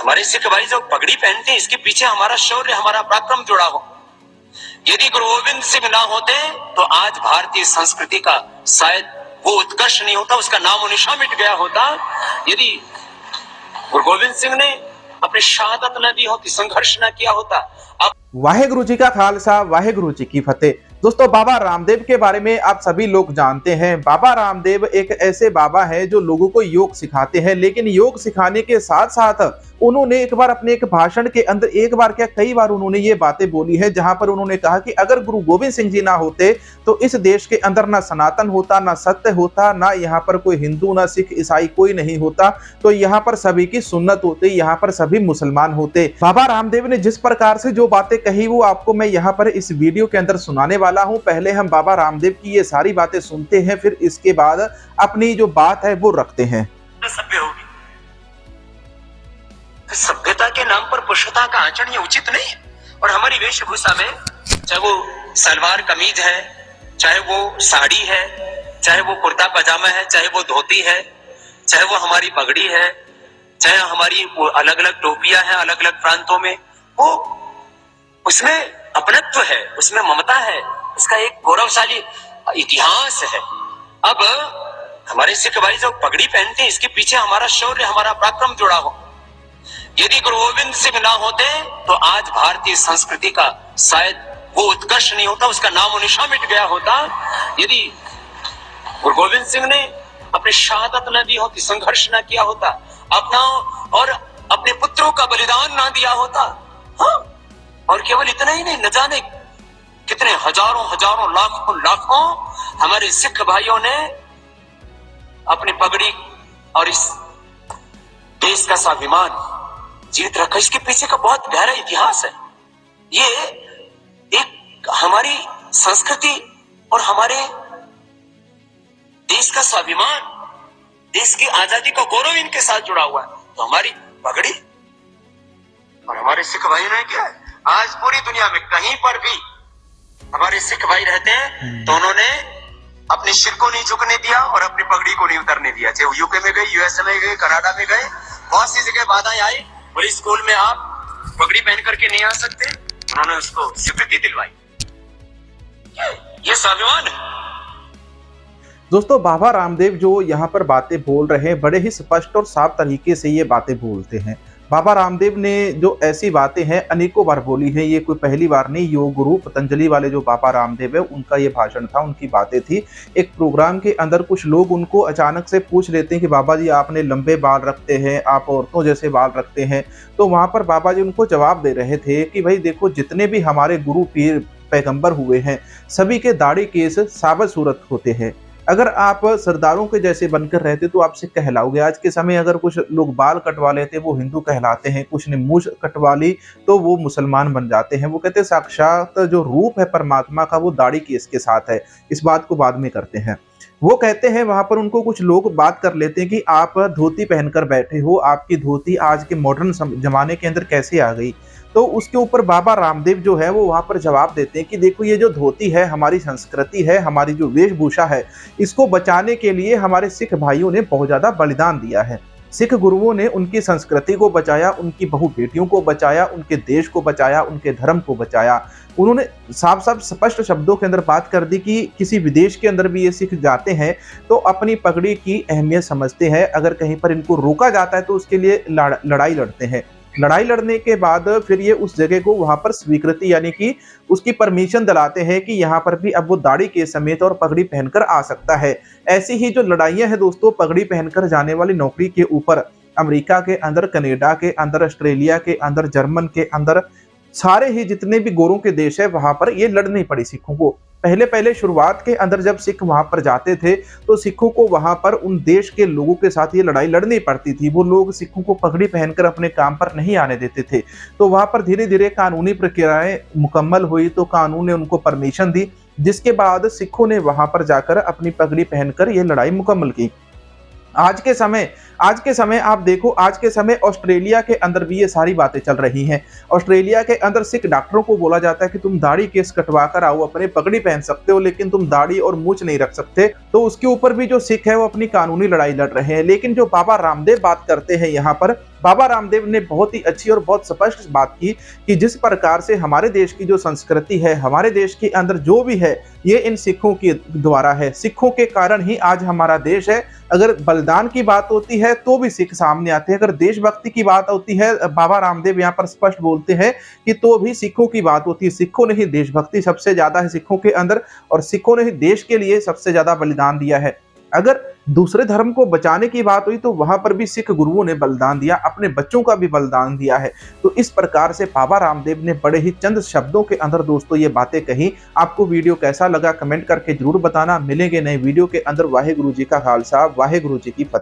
हमारे सिख भाई जो पगड़ी पहनते हैं, इसके पीछे हमारा शौर्य, हमारा पराक्रम जुड़ा हो। यदि गुरु गोविंद सिंह ना होते तो आज भारतीय संस्कृति का शायद वो उत्कर्ष नहीं होता, उसका नाम और निशान मिट गया होता। यदि गुरु गोविंद सिंह ने अपनी शहादत न दी होती, संघर्ष न किया होता। वाहेगुरु जी का खालसा, वाहेगुरु जी की फतेह। दोस्तों, बाबा रामदेव के बारे में आप सभी लोग जानते हैं। बाबा रामदेव एक ऐसे बाबा हैं जो लोगों को योग सिखाते हैं, लेकिन योग सिखाने के साथ साथ उन्होंने एक बार अपने एक भाषण के अंदर, एक बार क्या कई बार उन्होंने ये बातें बोली है, जहां पर उन्होंने कहा कि अगर गुरु गोविंद सिंह जी ना होते तो इस देश के अंदर ना सनातन होता, ना सत्य होता, ना यहाँ पर कोई हिंदू, ना सिख, ईसाई कोई नहीं होता, तो यहाँ पर सभी की सुन्नत होती, यहाँ पर सभी मुसलमान होते। बाबा रामदेव ने जिस प्रकार से जो बातें कही वो आपको मैं यहाँ पर इस वीडियो के अंदर सुनाने वाला हूँ। पहले हम बाबा रामदेव की ये सारी बातें सुनते हैं, फिर इसके बाद अपनी जो बात है वो रखते हैं। सभ्य होगी, सभ्यता के नाम पर पुरुषता का आचरण ये उचित नहीं है। और हमारी वेशभूषा में, चाहे वो सलवार कमीज है, चाहे वो साड़ी है, चाहे वो कुर्ता पजामा है, चाहे वो धोती है, चाहे वो हमारी पगड़ी है, चाहे हमारी अलग अलग टोपियां हैं अलग अलग प्रांतों में, वो उसमें अपनत्व है, उसमें ममता है, उसका एक गौरवशाली इतिहास है। अब हमारे सिख भाई जो पगड़ी पहनते हैं, इसके पीछे हमारा शौर्य, हमारा पराक्रम जुड़ा हो। यदि गुरु गोविंद सिंह ना होते तो आज भारतीय संस्कृति का शायद वो उत्कर्ष नहीं होता, उसका नाम और निशान मिट गया होता। यदि गुरु गोविंद सिंह ने अपनी शहादत न दी होती, संघर्ष न किया होता, अपना और अपने पुत्रों का बलिदान ना दिया होता। हाँ, और केवल इतना ही नहीं, न जाने कितने हजारों हजारों लाखों लाखों हमारे सिख भाइयों ने अपनी पगड़ी और इस देश का स्वाभिमान जीवित रखा। इसके पीछे का बहुत गहरा इतिहास है। ये एक हमारी संस्कृति और हमारे देश का स्वाभिमान, देश की आजादी का गौरव इनके साथ जुड़ा हुआ है। तो हमारी पगड़ी और हमारे सिख भाइयों ने क्या है, आज पूरी दुनिया में कहीं पर भी हमारे सिख भाई रहते हैं तो उन्होंने अपने सिर को नहीं झुकने दिया और अपनी पगड़ी को नहीं उतरने दिया। चाहे वो यूके में गए, यूएसए में गए, कनाडा में गए, बहुत सी जगह बाधाएं आई, बोले स्कूल में आप पगड़ी पहन करके नहीं आ सकते, उन्होंने उसको स्वीकृति दिलवाई। ये स्वाभिमान है। दोस्तों, बाबा रामदेव जो यहाँ पर बातें बोल रहे हैं, बड़े ही स्पष्ट और साफ तरीके से ये बातें बोलते हैं। बाबा रामदेव ने जो ऐसी बातें हैं अनेकों बार बोली हैं, ये कोई पहली बार नहीं। योग गुरु पतंजलि वाले जो बाबा रामदेव है, उनका ये भाषण था, उनकी बातें थी। एक प्रोग्राम के अंदर कुछ लोग उनको अचानक से पूछ लेते हैं कि बाबा जी आपने लंबे बाल रखते हैं, आप औरतों जैसे बाल रखते हैं। तो वहाँ पर बाबा जी उनको जवाब दे रहे थे कि भाई देखो, जितने भी हमारे गुरु पीर पैगंबर हुए हैं, सभी के दाढ़ी केस साबत सूरत होते हैं। अगर आप सरदारों के जैसे बनकर रहते तो आप सिख कहलाओगे। आज के समय अगर कुछ लोग बाल कटवा लेते वो हिंदू कहलाते हैं, कुछ ने मूछ कटवा ली तो वो मुसलमान बन जाते हैं। वो कहते हैं साक्षात जो रूप है परमात्मा का वो दाढ़ी केस के साथ है। इस बात को बाद में करते हैं। वो कहते हैं, वहां पर उनको कुछ लोग बात कर लेते हैं कि आप धोती पहनकर बैठे हो, आपकी धोती आज के मॉडर्न जमाने के अंदर कैसे आ गई। तो उसके ऊपर बाबा रामदेव जो है वो वहां पर जवाब देते हैं कि देखो, ये जो धोती है हमारी संस्कृति है, हमारी जो वेशभूषा है, इसको बचाने के लिए हमारे सिख भाइयों ने बहुत ज्यादा बलिदान दिया है। सिख गुरुओं ने उनकी संस्कृति को बचाया, उनकी बहु बेटियों को बचाया, उनके देश को बचाया, उनके धर्म को बचाया। उन्होंने साफ साफ स्पष्ट शब्दों के अंदर बात कर दी कि किसी विदेश के अंदर भी ये सिख जाते हैं तो अपनी पगड़ी की अहमियत समझते हैं। अगर कहीं पर इनको रोका जाता है तो उसके लिए लड़ाई लड़ते हैं। लड़ाई लड़ने के बाद फिर ये उस जगह को वहां पर स्वीकृति यानी कि उसकी परमिशन दिलाते हैं कि यहाँ पर भी अब वो दाढ़ी के समेत और पगड़ी पहनकर आ सकता है। ऐसी ही जो लड़ाइयां हैं दोस्तों, पगड़ी पहनकर जाने वाली नौकरी के ऊपर अमेरिका के अंदर, कनाडा के अंदर, ऑस्ट्रेलिया के अंदर, जर्मन के अंदर, सारे ही जितने भी गोरों के देश है वहां पर ये लड़नी पड़ी सिखों को। पहले शुरुआत के अंदर जब सिख वहां पर जाते थे तो सिखों को वहां पर उन देश के लोगों के साथ ये लड़ाई लड़नी पड़ती थी। वो लोग सिखों को पगड़ी पहनकर अपने काम पर नहीं आने देते थे। तो वहां पर धीरे धीरे कानूनी प्रक्रियाएं मुकम्मल हुई तो कानून ने उनको परमिशन दी, जिसके बाद सिखों ने वहां पर जाकर अपनी पगड़ी पहनकर ये लड़ाई मुकम्मल की। आज के समय आप देखो, आज के समय ऑस्ट्रेलिया के अंदर भी ये सारी बातें चल रही हैं। ऑस्ट्रेलिया के अंदर सिख डॉक्टरों को बोला जाता है कि तुम दाढ़ी केस कटवा कर आओ, अपने पगड़ी पहन सकते हो लेकिन तुम दाढ़ी और मूछ नहीं रख सकते। तो उसके ऊपर भी जो सिख है वो अपनी कानूनी लड़ाई लड़ रहे हैं। लेकिन जो बाबा रामदेव बात करते हैं यहाँ पर, बाबा रामदेव ने बहुत ही अच्छी और बहुत स्पष्ट बात की कि जिस प्रकार से हमारे देश की जो संस्कृति है, हमारे देश के अंदर जो भी है, ये इन सिखों के द्वारा है। सिखों के कारण ही आज हमारा देश है। अगर बलिदान की बात होती है तो भी सिख सामने आते हैं, अगर देशभक्ति की बात होती है, बाबा रामदेव यहाँ पर स्पष्ट बोलते हैं कि तो भी सिखों की बात होती है। सिखों ने ही देशभक्ति सबसे ज्यादा है सिखों के अंदर, और सिखों ने ही देश के लिए सबसे ज्यादा बलिदान दिया है। अगर दूसरे धर्म को बचाने की बात हुई तो वहां पर भी सिख गुरुओं ने बलिदान दिया, अपने बच्चों का भी बलिदान दिया है। तो इस प्रकार से बाबा रामदेव ने बड़े ही चंद शब्दों के अंदर दोस्तों ये बातें कही। आपको वीडियो कैसा लगा कमेंट करके जरूर बताना। मिलेंगे नए वीडियो के अंदर। वाहेगुरु जी का खालसा, वाहेगुरु जी की फतेह।